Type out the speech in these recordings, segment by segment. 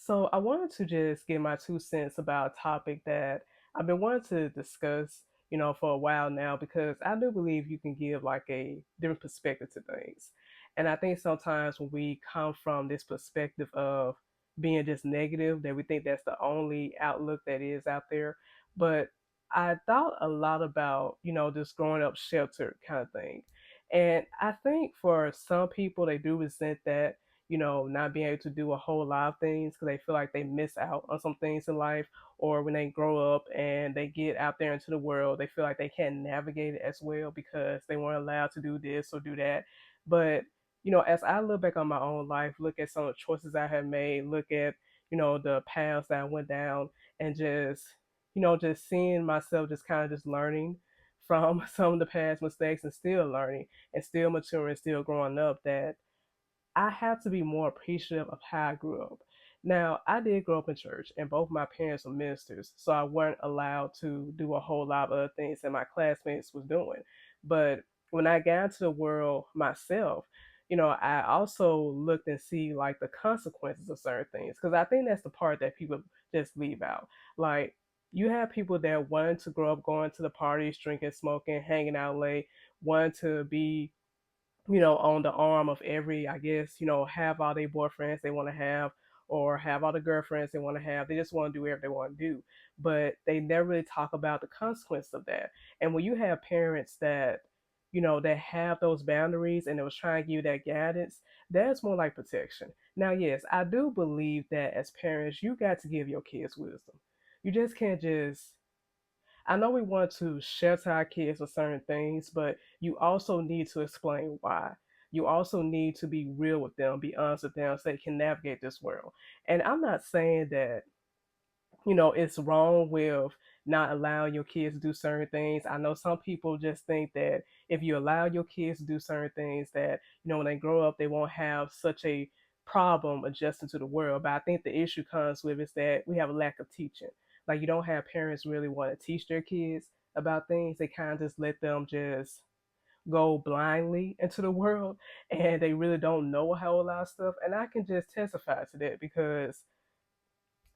So I wanted to just give my 2 cents about a topic that I've been wanting to discuss, for a while now because I do believe you can give like a different perspective to things. And I think sometimes when we come from this perspective of being just negative, that we think that's the only outlook that is out there. But I thought a lot about, just growing up sheltered kind of thing. And I think for some people, they do resent that, not being able to do a whole lot of things because they feel like they miss out on some things in life, or when they grow up and they get out there into the world, they feel like they can't navigate it as well because they weren't allowed to do this or do that. But, as I look back on my own life, look at some of the choices I have made, look at, the paths that I went down, and just seeing myself just kind of just learning from some of the past mistakes and still learning and still maturing, still growing up, that I have to be more appreciative of how I grew up. Now, I did grow up in church, and both my parents were ministers, so I weren't allowed to do a whole lot of other things that my classmates was doing. But when I got into the world myself, I also looked and see like the consequences of certain things because I think that's the part that people just leave out. Like you have people that wanted to grow up going to the parties, drinking, smoking, hanging out late, wanted to be on the arm of every, I guess, have all their boyfriends they want to have or have all the girlfriends they want to have. They just want to do whatever they want to do. But they never really talk about the consequence of that. And when you have parents that, that have those boundaries and they was trying to give you that guidance, that's more like protection. Now, yes, I do believe that as parents, you got to give your kids wisdom. You just can't just I know we want to shelter our kids with certain things, but you also need to explain why. You also need to be real with them, be honest with them so they can navigate this world. And I'm not saying that, it's wrong with not allowing your kids to do certain things. I know some people just think that if you allow your kids to do certain things that, when they grow up, they won't have such a problem adjusting to the world. But I think the issue comes with is that we have a lack of teaching. Like you don't have parents really want to teach their kids about things. They kind of just let them just go blindly into the world and they really don't know how a lot of stuff. And I can just testify to that because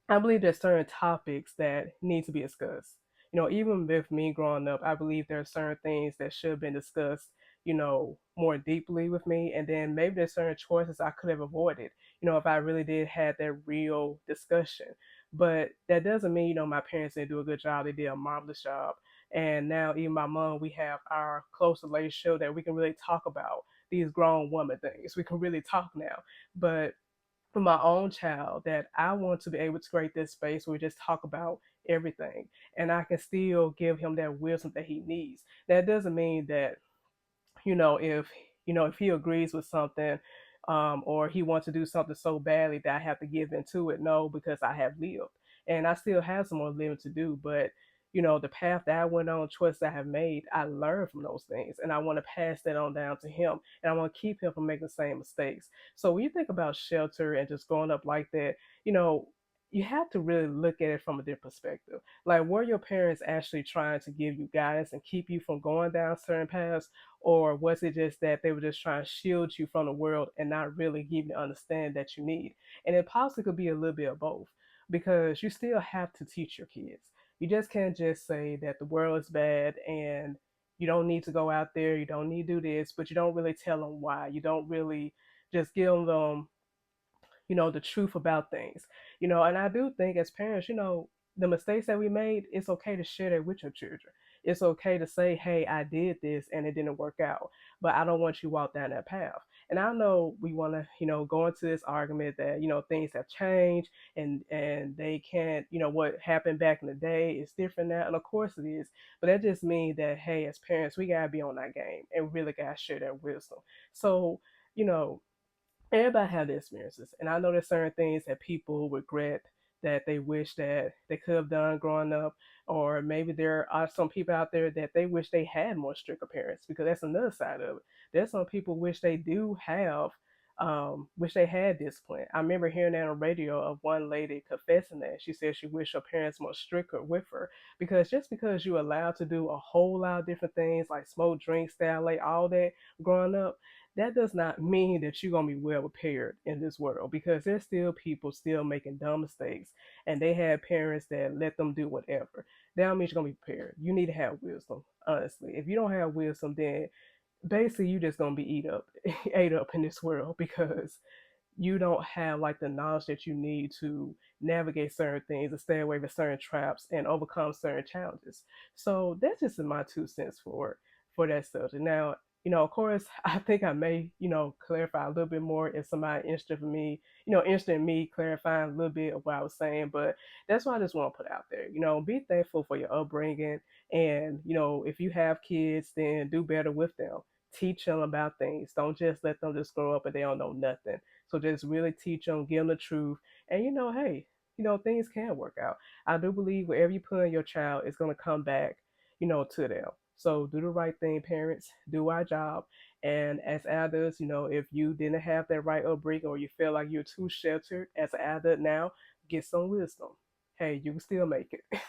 I believe there's certain topics that need to be discussed. Even with me growing up, I believe there are certain things that should have been discussed, more deeply with me. And then maybe there's certain choices I could have avoided, if I really did have that real discussion. But that doesn't mean, my parents didn't do a good job. They did a marvelous job. And now even my mom, we have our close relationship that we can really talk about these grown woman things. We can really talk now. But for my own child that I want to be able to create this space where we just talk about everything and I can still give him that wisdom that he needs. That doesn't mean that, if if he agrees with something or he wants to do something so badly that I have to give into it. No, because I have lived and I still have some more living to do. But the path that I went on, choices I have made, I learned from those things, and I want to pass that on down to him, and I want to keep him from making the same mistakes. So when you think about shelter and just growing up like that, you know. You have to really look at it from a different perspective. Like, were your parents actually trying to give you guidance and keep you from going down certain paths? Or was it just that they were just trying to shield you from the world and not really give you the understanding that you need? And it possibly could be a little bit of both because you still have to teach your kids. You just can't just say that the world is bad and you don't need to go out there, you don't need to do this, but you don't really tell them why. You don't really just give them the truth about things. And I do think as parents, the mistakes that we made, it's okay to share that with your children. It's okay to say, hey, I did this and it didn't work out, but I don't want you to walk down that path. And I know we want to, go into this argument that, things have changed and they can't, what happened back in the day is different now. And of course it is. But that just means that, hey, as parents, we got to be on that game and really got to share that wisdom. So, you know, everybody have their experiences, and I know there's certain things that people regret that they wish that they could have done growing up, or maybe there are some people out there that they wish they had more stricter parents because that's another side of it. There's some people wish they do have. Wish they had discipline. I remember hearing that on radio of one lady confessing that she said she wished her parents were stricter with her because just because you're allowed to do a whole lot of different things like smoke, drink, stay out late, all that growing up, that does not mean that you're gonna be well prepared in this world, because there's still people still making dumb mistakes, and they have parents that let them do whatever. That don't mean you're gonna be prepared. You need to have wisdom. Honestly, if you don't have wisdom, then basically you just gonna be eat up, ate up in this world, because you don't have like the knowledge that you need to navigate certain things and stay away from certain traps and overcome certain challenges. So that's just my 2 cents for that subject. Now, of course, I think I may, clarify a little bit more if somebody interested in me, interested in me clarifying a little bit of what I was saying. But that's what I just want to put out there. Be thankful for your upbringing, and if you have kids, then do better with them. Teach them about things. Don't just let them just grow up and they don't know nothing. So just really teach them, give them the truth, and hey, things can work out. I do believe wherever you put in your child, it's gonna come back, to them. So do the right thing, parents. Do our job. And as adults, if you didn't have that right upbringing or you feel like you're too sheltered as an adult now, get some wisdom. Hey, you can still make it.